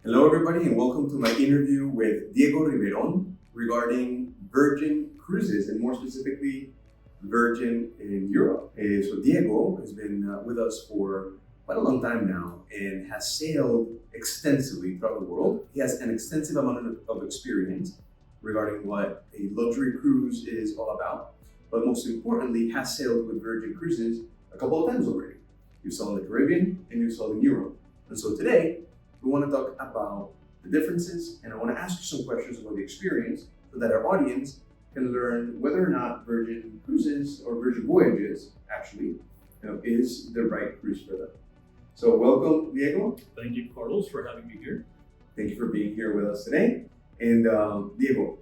Hello, everybody, and welcome to my interview with Diego Riveron regarding Virgin Cruises, and more specifically, Virgin in Europe. So Diego has been with us for quite a long time now and has sailed extensively throughout the world. He has an extensive amount of experience regarding what a luxury cruise is all about, but most importantly, has sailed with Virgin Cruises a couple of times already. You sailed in the Caribbean and you sailed in Europe. And so today, we want to talk about the differences, and I want to ask you some questions about the experience so that our audience can learn whether or not Virgin Cruises or Virgin Voyages actually is the right cruise for them. So welcome, Diego. Thank you, Carlos, for having me here. Thank you for being here with us today. And Diego,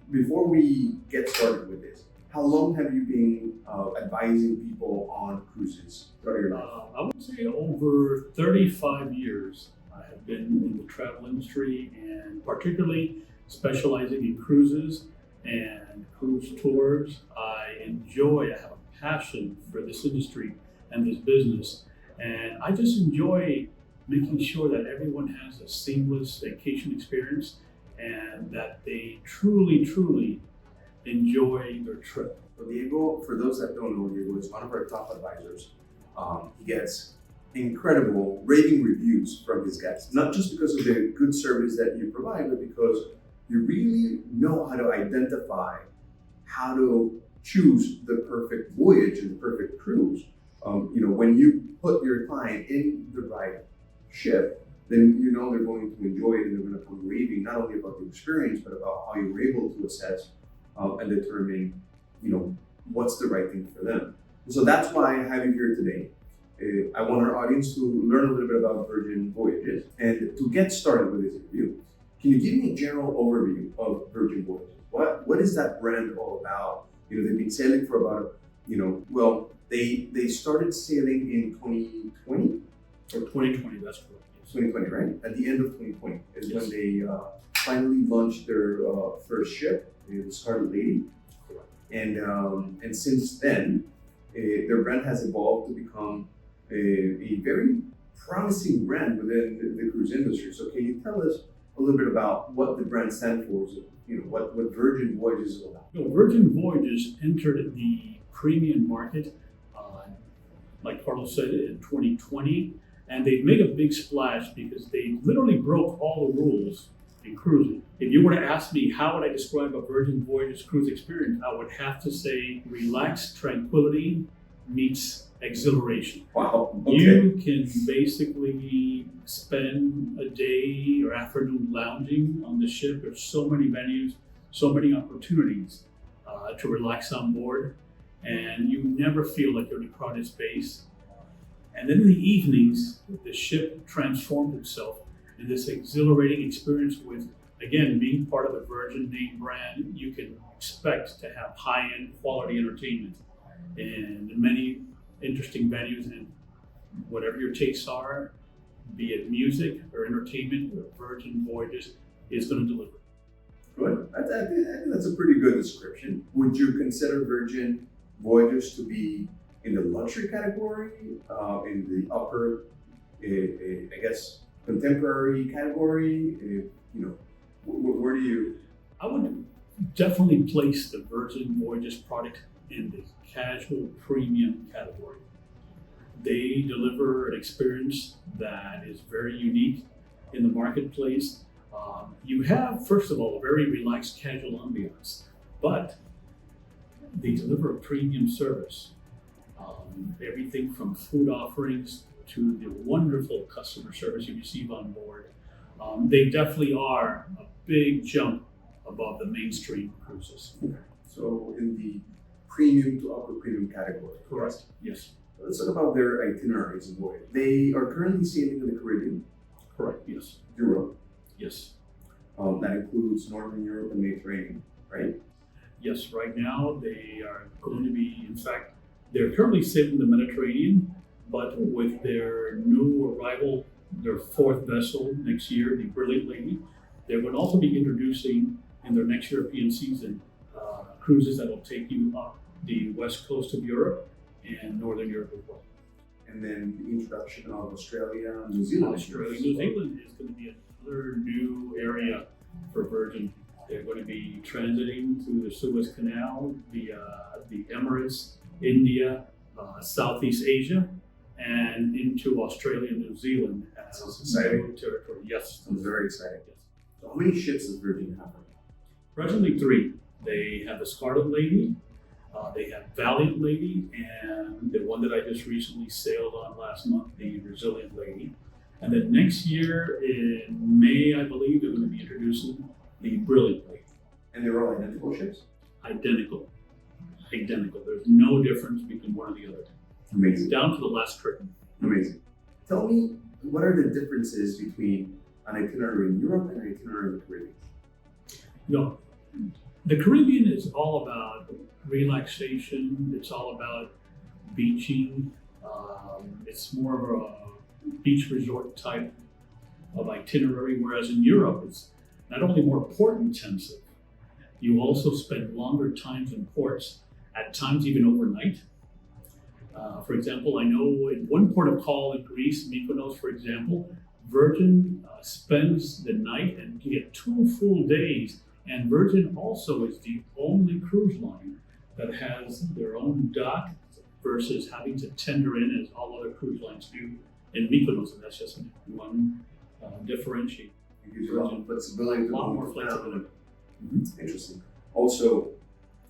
before we get started with this, how long have you been advising people on cruises throughout your life? I would say over 35 years I have been in the travel industry, and particularly specializing in cruises and cruise tours. I have a passion for this industry and this business, and I just enjoy making sure that everyone has a seamless vacation experience and that they truly enjoy their trip. So Diego, for those that don't know, Diego is one of our top advisors. He gets incredible raving reviews from his guests, not just because of the good service that you provide, but because you really know how to identify how to choose the perfect voyage and the perfect cruise. When you put your client in the right ship, then you know they're going to enjoy it and they're going to come raving not only about the experience, but about how you were able to assess and determine, what's the right thing for them. And so that's why I have you here today. I want our audience to learn a little bit about Virgin Voyages. And to get started with this interview, can you give me a general overview of Virgin Voyages? What is that brand all about? They've been sailing for about, they started sailing in 2020? Or 2020, that's correct. Yes. 2020, right? At the end of 2020 is Yes. when they finally launched their first ship, the Scarlet Lady. And since then, their brand has evolved to become a very promising brand within the cruise industry. So can you tell us a little bit about what the brand stands for? What Virgin Voyages is all about? Virgin Voyages entered the premium market, like Carlos said, in 2020, and they made a big splash because they literally broke all the rules in cruising. If you were to ask me how would I describe a Virgin Voyages cruise experience, I would have to say relaxed tranquility meets exhilaration. Wow. Okay. You can basically spend a day or afternoon lounging on the ship. There's so many venues, so many opportunities to relax on board, and you never feel like you're in a crowded space. And then in the evenings, the ship transformed itself in this exhilarating experience with, again, being part of the Virgin name brand. You can expect to have high-end quality entertainment and many interesting venues, and whatever your tastes are, be it music or entertainment, Virgin Voyages is going to deliver. Good. I think that's a pretty good description. Would you consider Virgin Voyages to be in the luxury category, in the upper, I guess, contemporary category? Where do you? I would definitely place the Virgin Voyages product in the casual premium category. They deliver an experience that is very unique in the marketplace. You have, first of all, a very relaxed casual ambiance, but they deliver a premium service. Everything from food offerings to the wonderful customer service you receive on board. They definitely are a big jump above the mainstream cruises. So in the premium to upper premium category. Correct. Yes. Let's talk about their itineraries and voyage. They are currently sailing in the Caribbean, Correct. Yes. Europe. Yes. That includes Northern Europe and Mediterranean, right? Yes. Right now they are going to be, in fact, they're currently sailing the Mediterranean, but with their new arrival, their fourth vessel next year, the Brilliant Lady, they're going to also be introducing in their next European season cruises that will take you up the west coast of Europe and Northern Europe as well. And then the introduction of Australia, New Zealand. Australia, New Zealand is going to be transiting through the Suez Canal, the Emirates, India, Southeast Asia, and into Australia and New Zealand as Sounds exciting. new territory. Yes. Sounds very exciting. Yes. So how many ships does Virgin have? Presently 3. They have the Scarlet Lady, they have Valiant Lady, and the one that I just recently sailed on last month, the Resilient Lady. And then next year in May, I believe, they're going to be introducing the Brilliant Lady. And they're all identical ships? Identical. There's no difference between one or the other. Amazing. Down to the last curtain. Amazing. Tell me, what are the differences between an itinerary in Europe and an itinerary in the Caribbean? No, the Caribbean is all about relaxation. It's all about beaching. It's more of a beach resort type of itinerary, whereas in Europe, it's not only more port intensive, you also spend longer times in ports, at times even overnight. For example, I know in one port of call in Greece, Mykonos, for example, Virgin spends the night and you get 2 full days. And Virgin also is the only cruise line that has their own dock versus having to tender in as all other cruise lines do in Mykonos. And that's just one differentiate. It gives you a lot of flexibility. A lot more flexibility. Interesting. Also,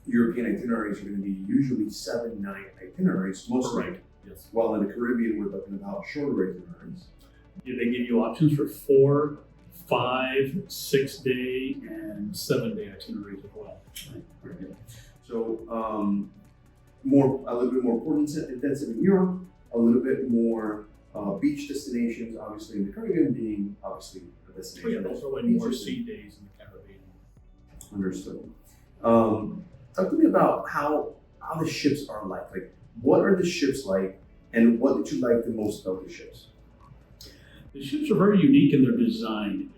European itineraries are going to be usually 7-night itineraries, mostly. Right. Yes. While in the Caribbean, we're talking about shorter itineraries. They give you options for 4, 5, 6 day, and 7 day itineraries as well. Very good. So, a little bit more port intensive in Europe, a little bit more beach destinations, obviously in the Caribbean being obviously a destination. Also in more sea days in the Caribbean. Understood. Talk to me about how the ships are like. Like, what are the ships like, and what did you like the most about the ships? The ships are very unique in their design,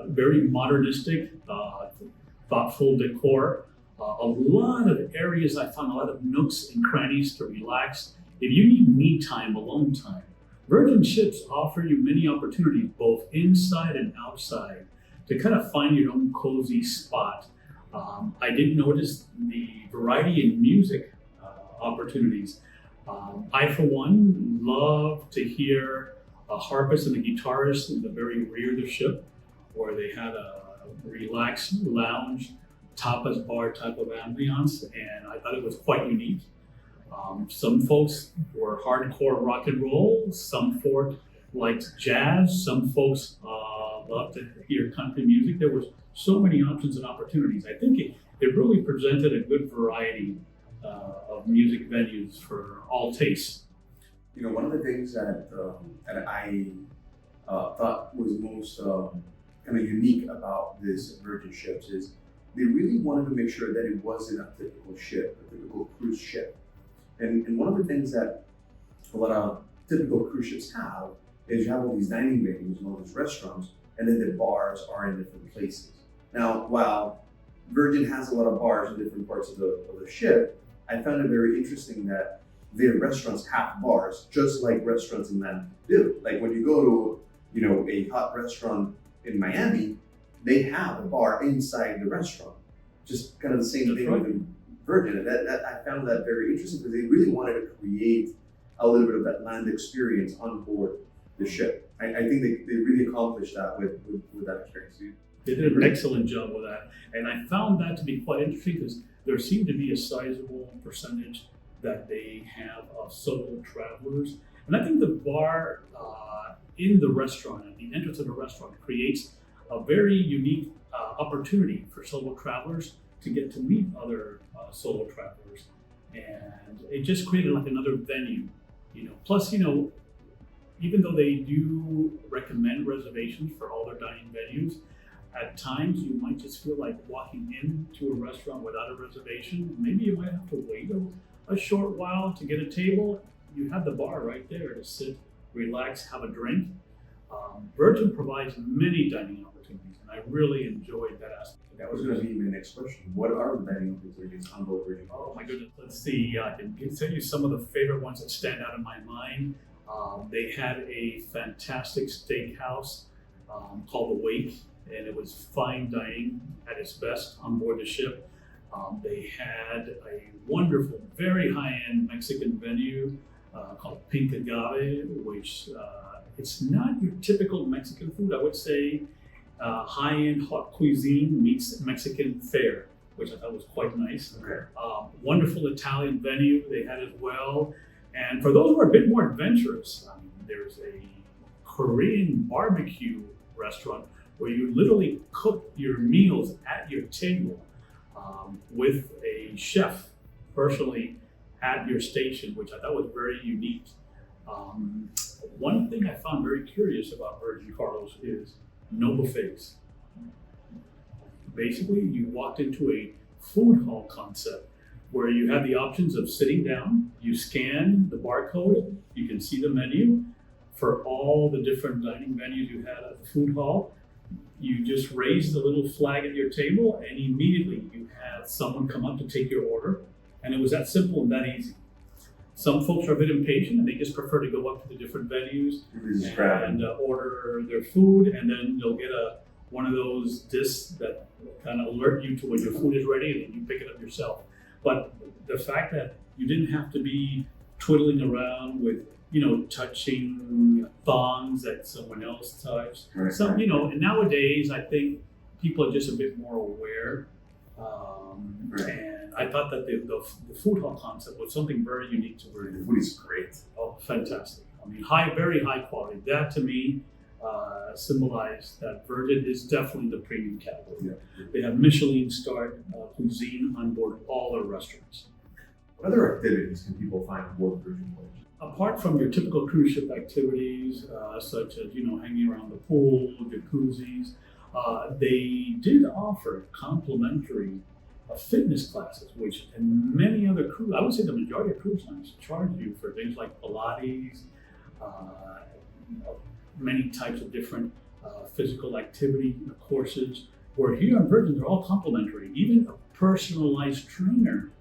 very modernistic, thoughtful decor. A lot of areas I found, a lot of nooks and crannies to relax. If you need me time, alone time, Virgin ships offer you many opportunities, both inside and outside, to kind of find your own cozy spot. I did notice the variety in music opportunities. I, for one, love to hear a harpist and a guitarist in the very rear of the ship, where they had a relaxed lounge, tapas bar type of ambiance, and I thought it was quite unique. Some folks were hardcore rock and roll, some folks liked jazz, some folks loved to hear country music. There was so many options and opportunities. I think it really presented a good variety of music venues for all tastes. You know, one of the things that I thought was most kind of unique about this Virgin ships is they really wanted to make sure that it wasn't a typical ship, a typical cruise ship. And one of the things that a lot of typical cruise ships have is you have all these dining venues and all these restaurants, and then the bars are in different places. Now, while Virgin has a lot of bars in different parts of the ship, I found it very interesting that their restaurants have bars, just like restaurants in land do. Like when you go to, you know, a hot restaurant in Miami, they have a bar inside the restaurant. Just kind of the same thing with Virgin. And that I found that very interesting because they really wanted to create a little bit of that land experience on board the ship. I think they really accomplished that with that experience. They did an excellent job with that. And I found that to be quite interesting because there seemed to be a sizable percentage that they have of solo travelers. And I think the bar in the restaurant, at the entrance of the restaurant, creates a very unique opportunity for solo travelers to get to meet other solo travelers. And it just created like another venue, you know. Plus, you know, even though they do recommend reservations for all their dining venues, at times you might just feel like walking into a restaurant without a reservation. Maybe you might have to wait a short while to get a table. You have the bar right there to sit, relax, have a drink. Virgin provides many dining opportunities, and I really enjoyed that aspect. That was going to be my next question. What are the dining opportunities on board Virgin? Oh my goodness, let's see. I can tell you some of the favorite ones that stand out in my mind. They had a fantastic steakhouse called The Wake and it was fine dining at its best on board the ship. They had a wonderful, very high-end Mexican venue called Pink Agave, which it's not your typical Mexican food. I would say high-end hot cuisine meets Mexican fare, which I thought was quite nice. Okay. Wonderful Italian venue they had as well. And for those who are a bit more adventurous, there's a Korean barbecue restaurant where you literally cook your meals at your table with a chef personally at your station, which I thought was very unique. One thing I found very curious about Virgin, Carlos, is no buffets. Basically, you walked into a food hall concept where you have the options of sitting down, you scan the barcode, you can see the menu for all the different dining venues you had at the food hall. You just raise the little flag at your table and immediately you had someone come up to take your order. And it was that simple and that easy. Some folks are a bit impatient and they just prefer to go up to the different venues and order their food, and then they'll get one of those discs that kind of alert you to when your food is ready, and then you pick it up yourself. But the fact that you didn't have to be twiddling around with, touching thongs that someone else touched. Right. And nowadays I think people are just a bit more aware. Right. And I thought that the food hall concept was something very unique to Virgin. The food is great. Oh, fantastic. Very high quality. That to me symbolized that Virgin is definitely the premium category. Yeah. They have Michelin-starred cuisine on board all their restaurants. What other activities can people find on board Virgin Voyage? Apart from your typical cruise ship activities, such as hanging around the pool, jacuzzis, they did offer complimentary fitness classes, which in many other cruise, I would say the majority of cruise lines charge you for things like Pilates, many types of different physical activity courses. Where here on Virgin, they're all complimentary. Even a personalized trainer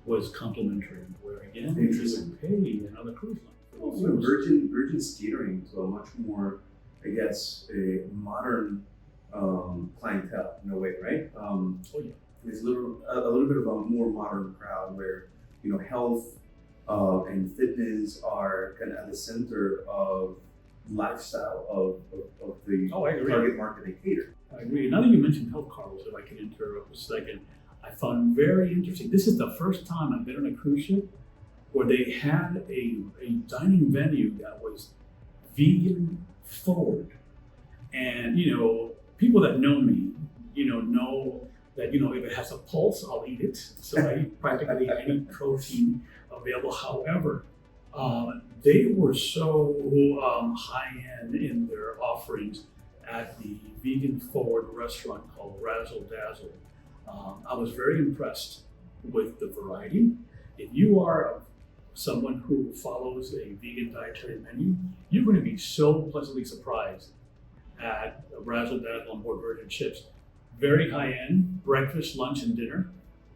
was complimentary, where again, you would pay another cruise line. Also, Virgin's catering to a much more, I guess, a modern clientele in a way, right? It's a little bit of a more modern crowd where health and fitness are kind of at the center of lifestyle of the target market they cater. I agree. Now that you mentioned health, Carlos, if I can interrupt a second, I found very interesting. This is the first time I've been on a cruise ship where they had a dining venue that was vegan forward. And, people that know me, know that, if it has a pulse, I'll eat it. So I eat practically any protein available. However, they were so high-end in their offerings at the vegan forward restaurant called Razzle Dazzle. I was very impressed with the variety. If you are someone who follows a vegan dietary menu, you're going to be so pleasantly surprised at Razzle Dazzle on board Virgin ships. Very high-end, breakfast, lunch, and dinner.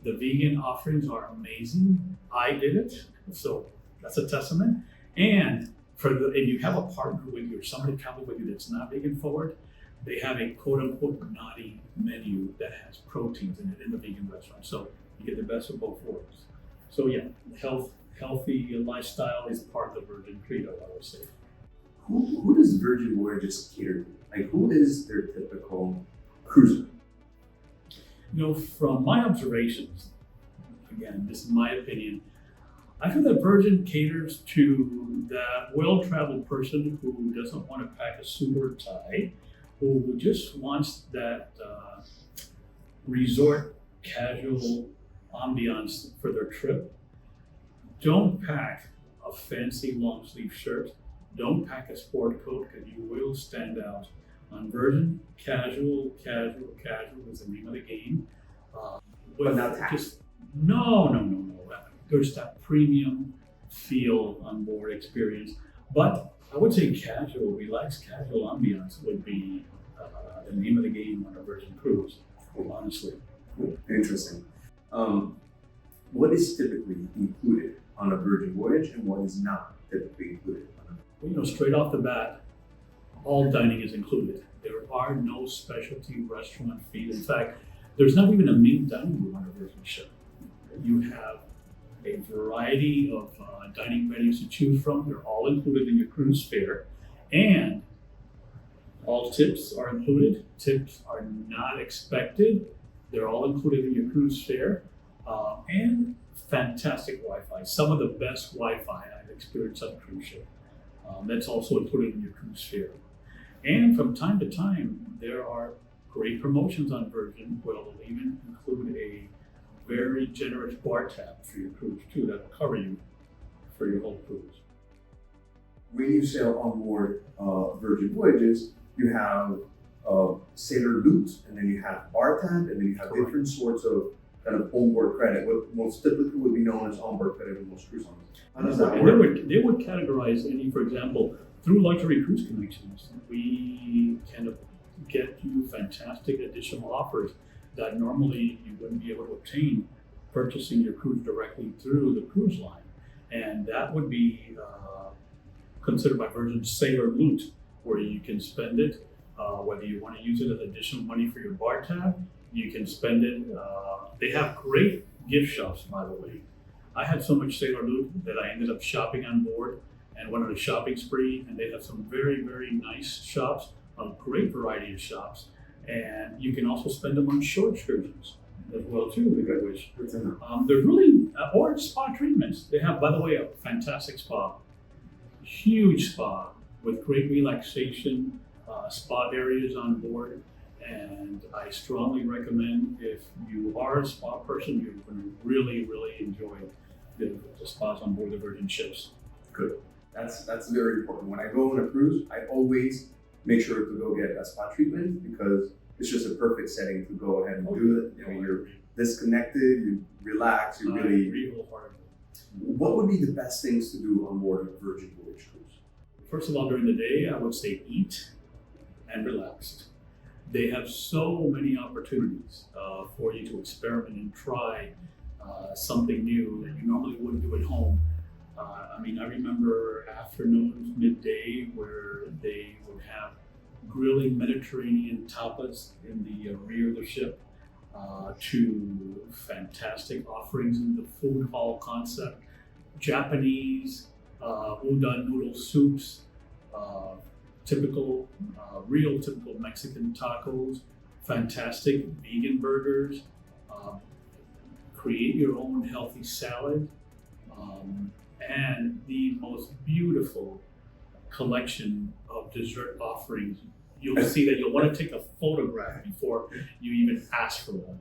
The vegan offerings are amazing. I did it, so that's a testament. And if you have a partner with you or somebody traveling with you that's not vegan forward, they have a quote-unquote naughty menu that has proteins in it in the vegan restaurant. So you get the best of both worlds. So yeah, healthy lifestyle is part of the Virgin credo, I would say. Who does Virgin Voyages cater to? Like, who is their typical cruiser? From my observations, again, this is my opinion, I feel that Virgin caters to that well-traveled person who doesn't want to pack a suit or tie, who just wants that resort casual ambiance for their trip. Don't pack a fancy long sleeve shirt. Don't pack a sport coat because you will stand out. On Virgin, casual is the name of the game. But not tack. No. There's that premium feel on board experience. But I would say casual, relaxed casual ambiance would be the name of the game on a Virgin cruise, honestly. Interesting. What is typically included on a Virgin voyage and what is not typically included on a Straight off the bat, all dining is included. There are no specialty restaurant fees. In fact, there's not even a main dining room on a Virgin ship. You have a variety of dining menus to choose from. They're all included in your cruise fare, and all tips are included. Tips are not expected. They're all included in your cruise fare, and fantastic Wi-Fi. Some of the best Wi-Fi I've experienced on a cruise ship. That's also included in your cruise fare. And from time to time, there are great promotions on Virgin where they'll even include a very generous bar tab for your cruise too. That'll cover you for your whole cruise. When you sail on board Virgin Voyages, you have sailor loot, and then you have bar tab, and then you have Correct. different sorts of kind of onboard credit, what most typically would be known as onboard credit in most cruise lines. How does that And work? they would categorize any, for example, through Luxury Cruise Connections, we kind of get you fantastic additional offers that normally you wouldn't be able to obtain purchasing your cruise directly through the cruise line. And that would be considered by Virgin Sailor Loot, where you can spend it, whether you want to use it as additional money for your bar tab, you can spend it. They have great gift shops, by the way. I had so much Sailor Loot that I ended up shopping on board and went on a shopping spree, and they have some very, very nice shops, a great variety of shops. And you can also spend them on shore excursions as well too, if you wish. Good to know. There's really, or spa treatments. They have, by the way, a fantastic spa, huge spa with great relaxation, spa areas on board. And I strongly recommend, if you are a spa person, you're going to really, really enjoy the spas on board the Virgin ships. Good. That's very important. When I go on a cruise, I always make sure to go get a spa treatment because it's just a perfect setting to go ahead and do it. You know, you're disconnected, you relax, you I really. agree wholeheartedly. What would be the best things to do on board a Virgin Voyage cruise? First of all, during the day, I would say eat and relax. They have so many opportunities for you to experiment and try something new that you normally wouldn't do at home. I remember afternoons, midday, where they would have grilling Mediterranean tapas in the rear of the ship, to fantastic offerings in the food hall concept, Japanese udon noodle soups, real typical Mexican tacos, fantastic vegan burgers, create your own healthy salad, and the most beautiful collection of dessert offerings. You'll see that you'll want to take a photograph before you even ask for one.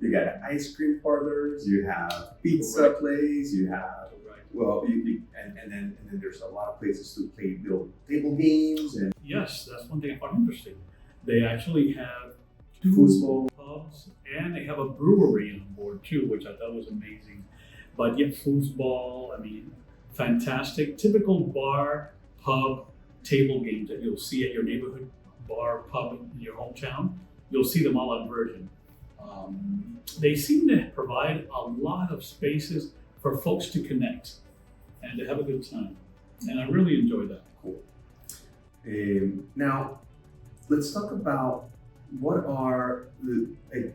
You got ice cream parlors, you have pizza Correct. places, you have and then there's a lot of places to play little table games and Yes, that's one thing I found interesting. They actually have two Foosball. pubs, and they have a brewery on board too, which I thought was amazing. But yet, foosball, fantastic, typical bar, pub, table games that you'll see at your neighborhood bar, pub in your hometown. You'll see them all on Virgin. They seem to provide a lot of spaces for folks to connect and to have a good time. And I really enjoyed that. cool. Now, let's talk about what are the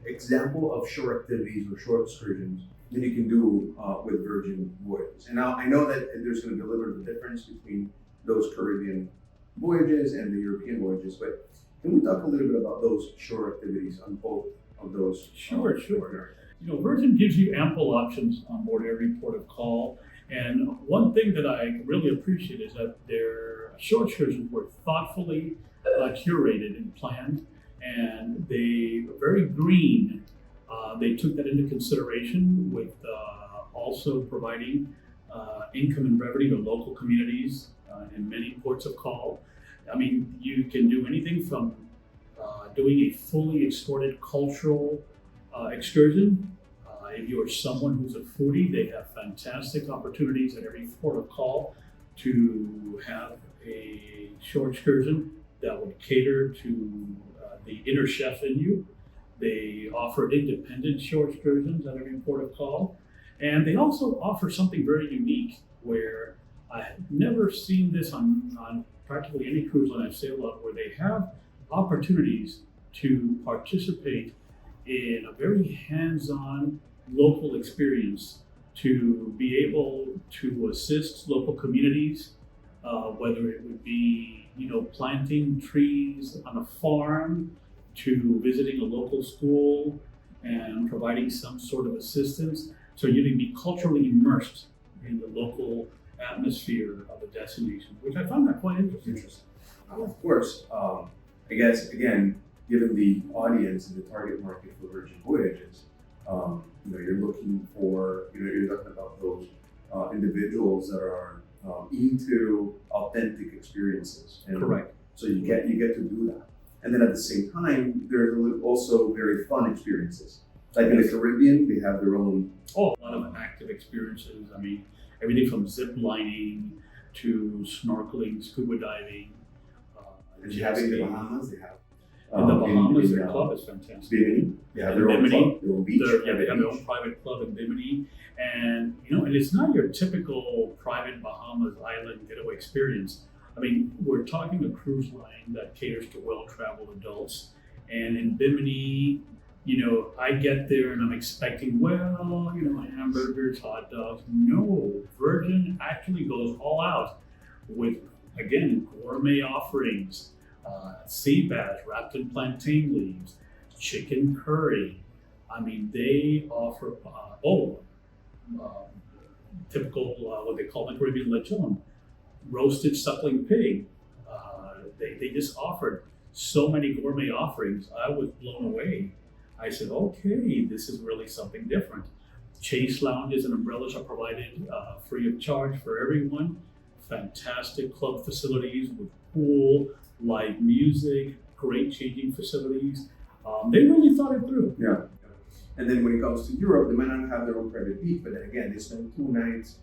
example of shore activities or shore excursions that you can do with Virgin Voyages. And now I know that there's going to be a little bit of a difference between those Caribbean voyages and the European voyages, but can we talk a little bit about those shore activities on both of those? Sure. Virgin gives you ample options on board every port of call. And one thing that I really appreciate is that their shore excursions were thoughtfully curated and planned, and they were very green. They took that into consideration with also providing income and revenue to local communities in many ports of call. You can do anything from doing a fully escorted cultural excursion. If you're someone who's a foodie, they have fantastic opportunities at every port of call to have a shore excursion that would cater to the inner chef in you. They offer independent shore excursions at every port of call. And they also offer something very unique where I have never seen this on practically any cruise line I've sailed on, where they have opportunities to participate in a very hands-on local experience to be able to assist local communities, whether it would be, planting trees on a farm, to visiting a local school and providing some sort of assistance. So you can be culturally immersed in the local atmosphere of the destination, which I found that quite interesting. Interesting. Of course, I guess, again, given the audience and the target market for Virgin Voyages, you're looking for, you're talking about those individuals that are into authentic experiences. And Correct. so you get to do that. And then at the same time, there's also very fun experiences. Like in the Caribbean, they have their own. Oh, a lot of active experiences. I mean, everything from zip lining to snorkeling, scuba diving. And you have in the Bahamas, they have. In the Bahamas, their club is fantastic. Bimini, they have In their own Bimini, club, their own beach. They have their own private club in Bimini. And, and it's not your typical private Bahamas island getaway experience. I mean, we're talking a cruise line that caters to well-traveled adults. And in Bimini, I get there and I'm expecting, hamburgers, hot dogs. No, Virgin actually goes all out with, again, gourmet offerings, sea bass wrapped in plantain leaves, chicken curry. I mean, they offer, typical, what they call the Caribbean lechon, roasted suckling pig. They just offered so many gourmet offerings. I was blown away. I said, okay, this is really something different. Chase lounges and umbrellas are provided free of charge for everyone. Fantastic club facilities with pool, live music, great changing facilities. They really thought it through. Yeah. And then when it comes to Europe, they might not have their own private beach, but then again, they spend 2 nights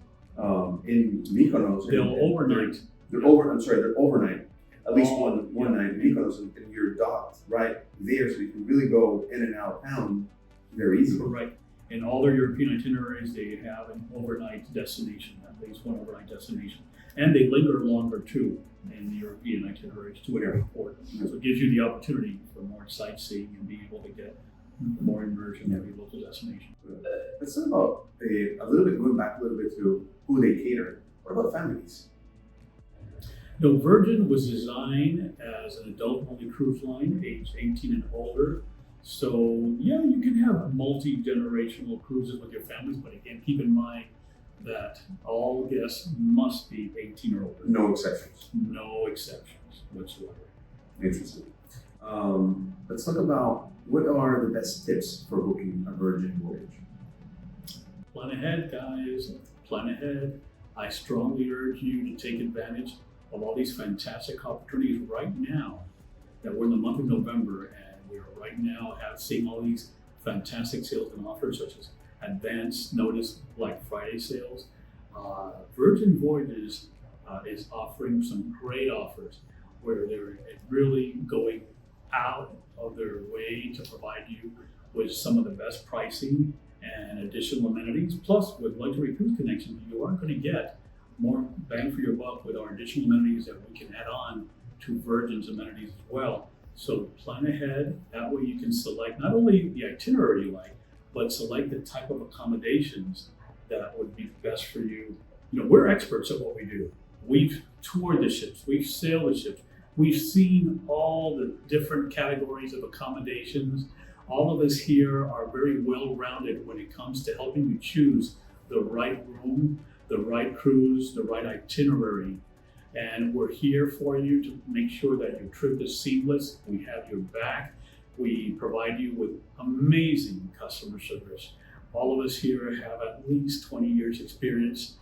in Mykonos. They'll overnight. They're overnight. At least one night in Mykonos, and you're docked right there, so you can really go in and out of town very easily. Right. In all their European itineraries, they have an overnight destination, at least one overnight destination. And they linger longer too in the European itineraries to every port. So it gives you the opportunity for more sightseeing and being able to get more immersion in every local destination. Let's talk about a little bit, going back a little bit to who they cater. What about families? No, Virgin was designed as an adult-only cruise line, age 18 and older. So yeah, you can have multi-generational cruises with your families, but again, keep in mind that all guests must be 18 or older. No exceptions. No exceptions whatsoever. Interesting. Let's talk about what are the best tips for booking a Virgin voyage. Plan ahead, guys. Plan ahead. I strongly urge you to take advantage of all these fantastic opportunities right now that we're in the month of November, and we're right now seeing all these fantastic sales and offers such as advance notice Black Friday sales. Virgin Voyages is offering some great offers where they're really going out of their way to provide you with some of the best pricing and additional amenities. Plus, with Luxury Cruise Connections, you are going to get more bang for your buck with our additional amenities that we can add on to Virgin's amenities as well. So plan ahead. That way you can select not only the itinerary you like, but select the type of accommodations that would be best for you. We're experts at what we do. We've toured the ships, we've sailed the ships, we've seen all the different categories of accommodations. All of us here are very well-rounded when it comes to helping you choose the right room, the right cruise, the right itinerary. And we're here for you to make sure that your trip is seamless. We have your back. We provide you with amazing customer service. All of us here have at least 20 years experience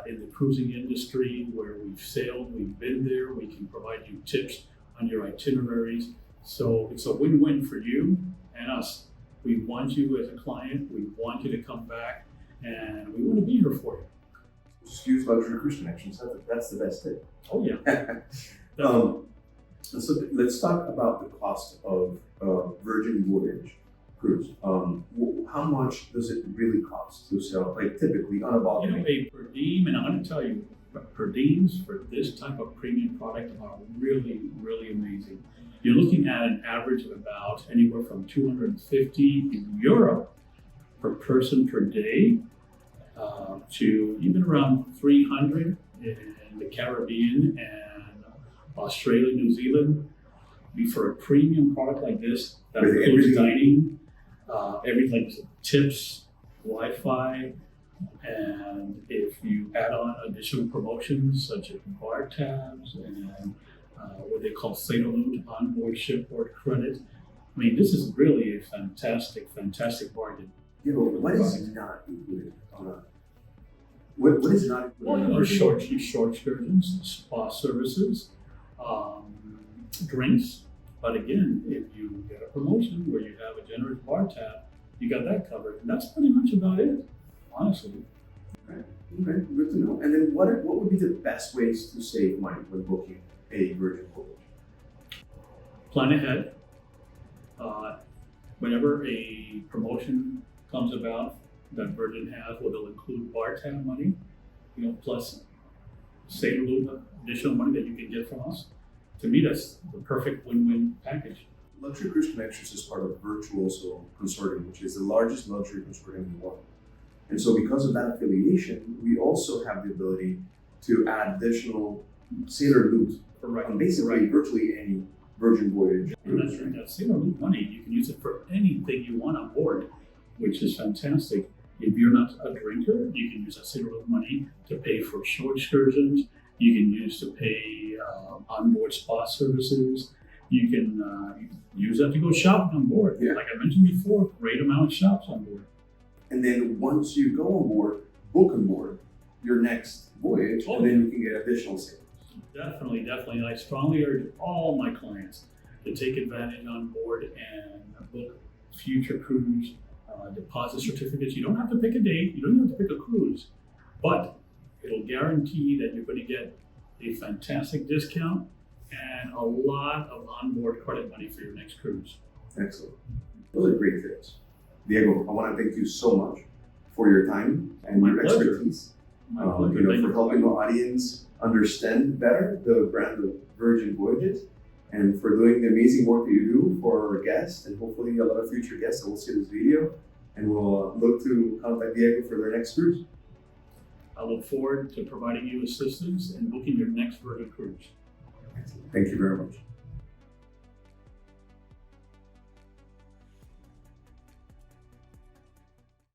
in the cruising industry, where we've sailed, we've been there, we can provide you tips on your itineraries. So it's a win-win for you and us. We want you as a client, we want you to come back, and we want to be here for you. Just use Luxury Cruise Connections. That's the best tip. Oh yeah. So let's talk about the cost of Virgin Voyage cruise. How much does it really cost to sell, like typically on a balcony? A per diem, and I'm going to tell you, per diems for this type of premium product are really, really amazing. you're looking at an average of about anywhere from 250 euro per person per day to even around 300 in the Caribbean and Australia, New Zealand. For a premium product like this that With includes everything. dining, everything like tips, Wi-Fi, and if you add on additional promotions such as bar tabs and what they call Sailor onboard shipboard credit. I mean, this is really a fantastic bargain. Yeah, but what is not included on a, what is not included? Well, on a your virtual short excursions, spa services, drinks. But again, if you get a promotion where you have a generous bar tab, you got that covered. And that's pretty much about it, honestly. Okay, good to know. And then what would be the best ways to save money when booking a Virgin voyage? Plan ahead. Whenever a promotion comes about that Virgin has, where they'll include bar tab money, plus Sailor additional money that you can get from us. To me, that's the perfect win-win package. Luxury Cruise Connections is part of Virtuoso Consortium, which is the largest luxury consortium in the world. And so because of that affiliation, we also have the ability to add additional Sailor loot on basically virtually any Virgin voyage. And that's right. That Sailor Loop money, you can use it for anything you want on board, which is fantastic. If you're not a drinker, you can use that Sailor Loop money to pay for shore excursions. You can use to pay onboard spa services. You can use that to go shopping on board. Yeah. Like I mentioned before, great amount of shops on board. And then once you go on board, book on board your next voyage, and then you can get additional savings. Definitely. I strongly urge all my clients to take advantage on board and book future cruise deposit certificates. You don't have to pick a date. You don't even have to pick a cruise, but it'll guarantee that you're going to get a fantastic discount and a lot of onboard credit money for your next cruise. Excellent. Those are great tips. Diego, I want to thank you so much for your time and My your pleasure. expertise. My pleasure. Thank For you. helping the audience understand better the brand of Virgin Voyages, and for doing the amazing work that you do for our guests, and hopefully a lot of future guests that will see this video, and will look to contact Diego for their next cruise. I look forward to providing you assistance in booking your next Virgin cruise. Thank you very much.